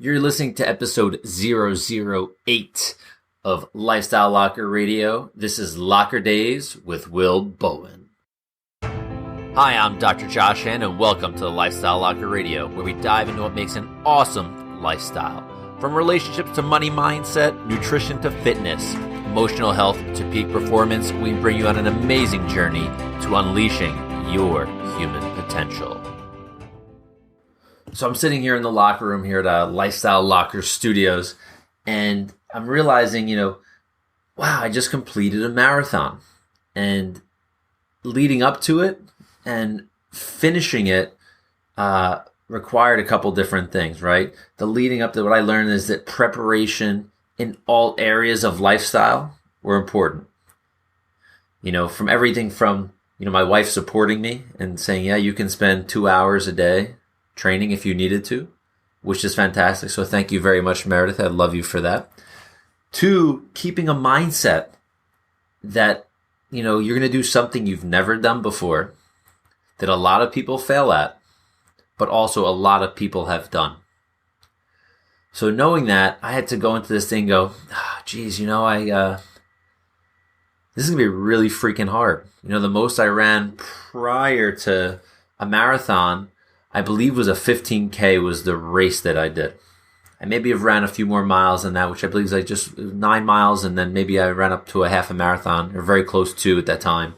You're listening to episode 008 of Lifestyle Locker Radio. This is Locker Daze with Bowen. Hi, I'm Dr. Josh Hand, and welcome to the Lifestyle Locker Radio, where we dive into what makes an awesome lifestyle. From relationships to money mindset, nutrition to fitness, emotional health to peak performance, we bring you on an amazing journey to unleashing your human potential. So I'm sitting here in the locker room here at Lifestyle Locker Studios, and I'm realizing, wow, I just completed a marathon. And leading up to it and finishing it required a couple different things, right? The leading up to what I learned is that preparation in all areas of lifestyle were important. From everything from, my wife supporting me and saying, yeah, you can spend 2 hours a day training if you needed to, which is fantastic. So thank you very much, Meredith. I love you for that. 2, keeping a mindset that, you're going to do something you've never done before, that a lot of people fail at, but also a lot of people have done. So knowing that, I had to go into this thing and go, this is going to be really freaking hard. The most I ran prior to a marathon, I believe was a 15K was the race that I did. I maybe have ran a few more miles than that, which I believe is like just 9 miles, and then maybe I ran up to a half a marathon, or very close to at that time.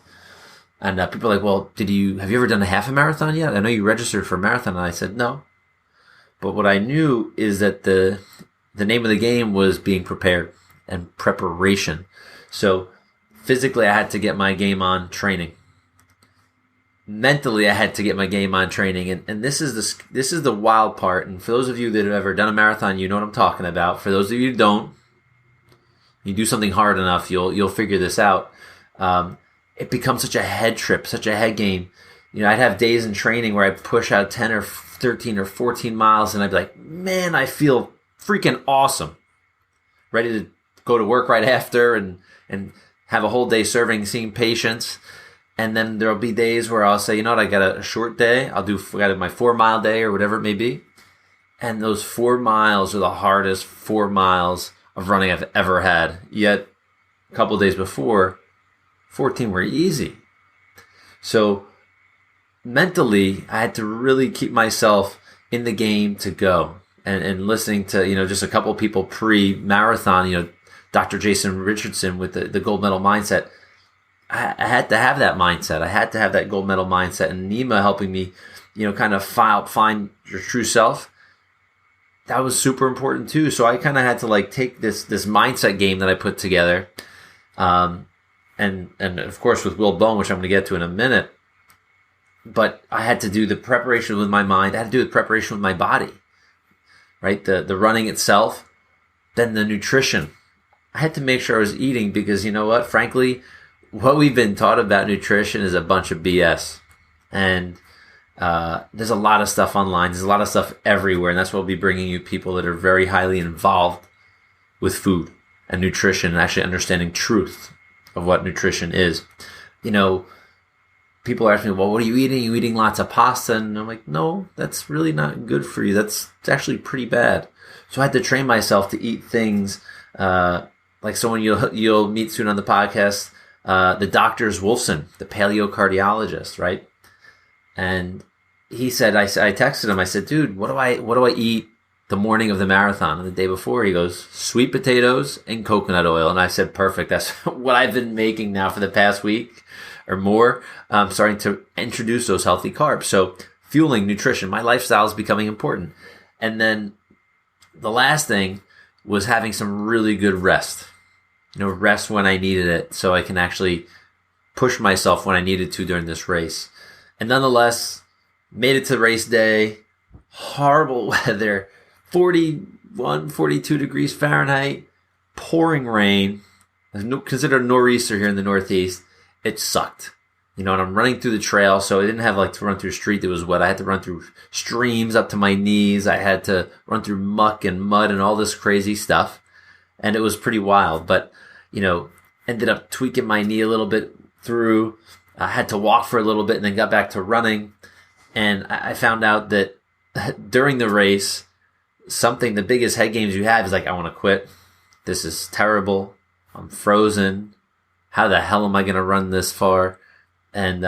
And people are like, well, have you ever done a half a marathon yet? I know you registered for a marathon. And I said, no. But what I knew is that the name of the game was being prepared and preparation. So physically, I had to get my game on training. Mentally, I had to get my game on training, and this is the wild part. And for those of you that have ever done a marathon, you know what I'm talking about. For those of you who don't, you do something hard enough, you'll figure this out. It becomes such a head trip, such a head game. I'd have days in training where I'd push out 10 or 13 or 14 miles, and I'd be like, man, I feel freaking awesome, ready to go to work right after and have a whole day seeing patients. And then there'll be days where I'll say, I got a short day. I got my 4 mile day or whatever it may be. And those 4 miles are the hardest 4 miles of running I've ever had. Yet a couple of days before, 14 were easy. So mentally, I had to really keep myself in the game to go. And listening to, just a couple of people pre-marathon, Dr. Jason Richardson with the gold medal mindset. I had to have that mindset. I had to have that gold medal mindset. And Nima helping me, kind of find your true self. That was super important too. So I kind of had to take this mindset game that I put together. And of course with Bowen, which I'm going to get to in a minute. But I had to do the preparation with my mind. I had to do the preparation with my body, right? The running itself, then the nutrition. I had to make sure I was eating because you know what? Frankly, what we've been taught about nutrition is a bunch of BS. And there's a lot of stuff online. There's a lot of stuff everywhere. And that's why we'll be bringing you people that are very highly involved with food and nutrition and actually understanding truth of what nutrition is. People ask me, well, what are you eating? Are you eating lots of pasta? And I'm like, no, that's really not good for you. It's actually pretty bad. So I had to train myself to eat things like someone you'll meet soon on the podcast, the Dr. Wolfson, the paleocardiologist, right? And he said, I texted him, I said, dude, what do I eat the morning of the marathon and the day before? He goes, sweet potatoes and coconut oil. And I said, perfect. That's what I've been making now for the past week or more. I'm starting to introduce those healthy carbs. So fueling, nutrition, my lifestyle is becoming important. And then the last thing was having some really good rest. Rest when I needed it so I can actually push myself when I needed to during this race. And nonetheless, made it to race day, horrible weather, 41, 42 degrees Fahrenheit, pouring rain, considered a nor'easter here in the Northeast. It sucked. And I'm running through the trail, so I didn't have to run through a street that was wet. I had to run through streams up to my knees. I had to run through muck and mud and all this crazy stuff. And it was pretty wild, but, ended up tweaking my knee a little bit through. I had to walk for a little bit and then got back to running. And I found out that during the race, the biggest head games you have is like, I want to quit. This is terrible. I'm frozen. How the hell am I going to run this far? And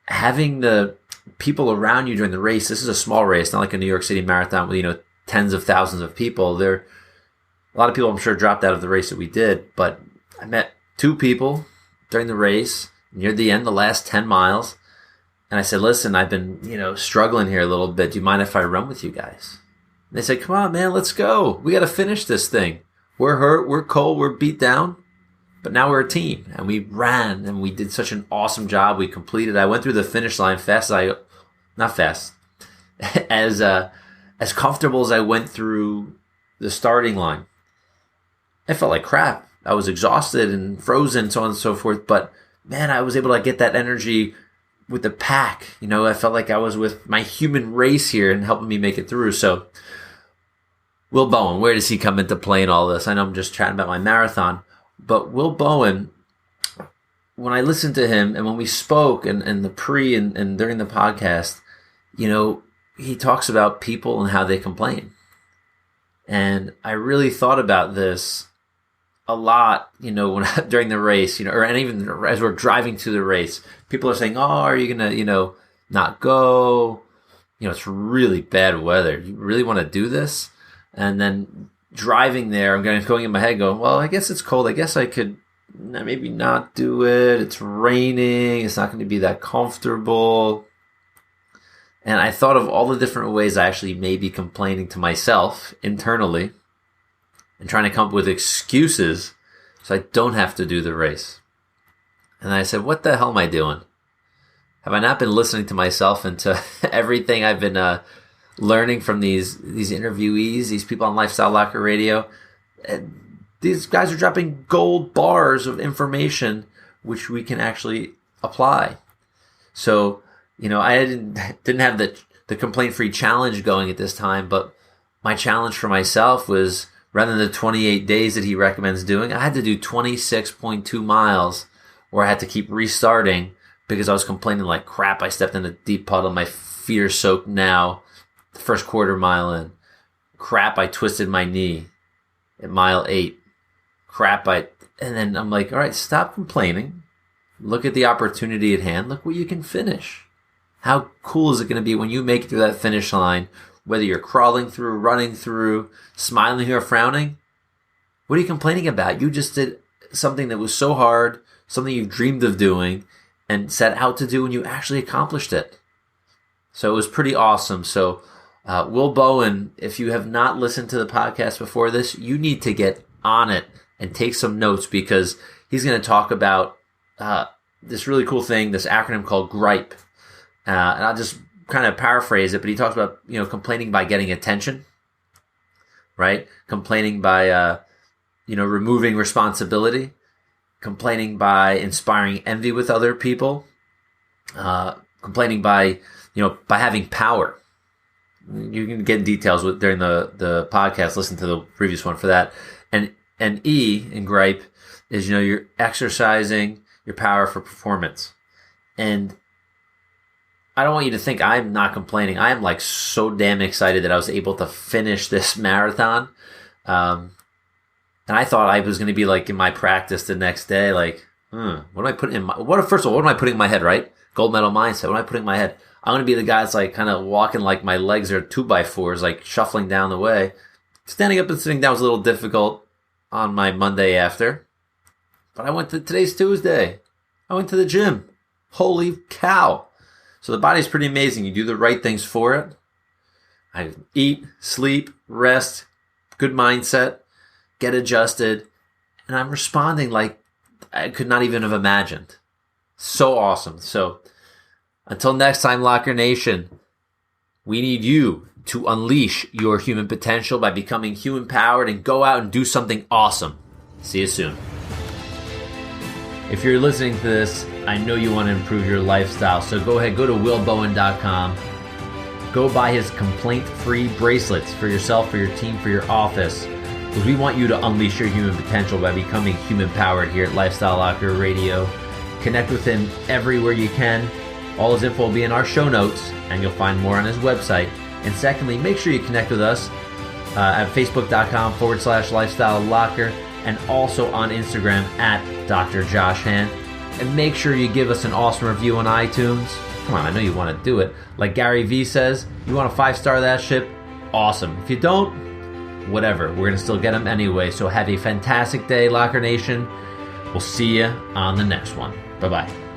having the people around you during the race, this is a small race, not like a New York City marathon with, tens of thousands of people. A lot of people, I'm sure, dropped out of the race that we did, but I met 2 people during the race near the end, the last 10 miles. And I said, listen, I've been, struggling here a little bit. Do you mind if I run with you guys? And they said, come on, man, let's go. We got to finish this thing. We're hurt. We're cold. We're beat down. But now we're a team. And we ran and we did such an awesome job. We completed. I went through the finish line not fast, as comfortable as I went through the starting line. I felt like crap. I was exhausted and frozen, so on and so forth. But man, I was able to get that energy with the pack. I felt like I was with my human race here and helping me make it through. So Will Bowen, where does he come into play in all this? I know I'm just chatting about my marathon, but Will Bowen, when I listened to him and when we spoke and the pre and during the podcast, he talks about people and how they complain. And I really thought about this a lot, when during the race, and even as we're driving to the race, people are saying, "Oh, are you gonna, not go? It's really bad weather. You really want to do this?" And then driving there, I'm going in my head, going, "Well, I guess it's cold. I guess I could maybe not do it. It's raining. It's not going to be that comfortable." And I thought of all the different ways I actually may be complaining to myself internally and trying to come up with excuses so I don't have to do the race. And I said, what the hell am I doing? Have I not been listening to myself and to everything I've been learning from these interviewees, these people on Lifestyle Locker Radio? And these guys are dropping gold bars of information which we can actually apply. So, I didn't have the complaint-free challenge going at this time, but my challenge for myself was, rather than the 28 days that he recommends doing, I had to do 26.2 miles where I had to keep restarting because I was complaining like crap. I stepped in a deep puddle. My feet are soaked now. The first quarter mile in. Crap, I twisted my knee at mile 8. And then I'm like, all right, stop complaining. Look at the opportunity at hand. Look what you can finish. How cool is it going to be when you make it through that finish line, whether you're crawling through, running through, smiling or frowning? What are you complaining about? You just did something that was so hard, something you've dreamed of doing and set out to do, and you actually accomplished it. So it was pretty awesome. So Will Bowen, if you have not listened to the podcast before this, you need to get on it and take some notes, because he's going to talk about this really cool thing, this acronym called GRIPE. And I'll just kind of paraphrase it, but he talks about, complaining by getting attention, right? Complaining by, removing responsibility, complaining by inspiring envy with other people, complaining by having power. You can get details during the podcast. Listen to the previous one for that. And E in GRIPE is, you're exercising your power for performance. And I don't want you to think I'm not complaining. I am so damn excited that I was able to finish this marathon. And I thought I was going to be in my practice the next day, what am I putting in first of all, what am I putting in my head, right? Gold medal mindset. What am I putting in my head? I'm going to be the guy that's kind of walking like my legs are 2x4s, shuffling down the way. Standing up and sitting down was a little difficult on my Monday after. But today's Tuesday. I went to the gym. Holy cow. So the body's pretty amazing. You do the right things for it. I eat, sleep, rest, good mindset, get adjusted, and I'm responding like I could not even have imagined. So awesome. So until next time, Locker Nation, we need you to unleash your human potential by becoming human powered and go out and do something awesome. See you soon. If you're listening to this, I know you want to improve your lifestyle, so go ahead, go to willbowen.com. Go buy his complaint-free bracelets for yourself, for your team, for your office, because we want you to unleash your human potential by becoming human-powered here at Lifestyle Locker Radio. Connect with him everywhere you can. All his info will be in our show notes, and you'll find more on his website. And secondly, make sure you connect with us at facebook.com/lifestyle locker, and also on Instagram at Dr. Josh Han. And make sure you give us an awesome review on iTunes. Come on, I know you want to do it. Like Gary V says, you want to 5-star that shit? Awesome. If you don't, whatever. We're going to still get them anyway. So have a fantastic day, Locker Nation. We'll see you on the next one. Bye-bye.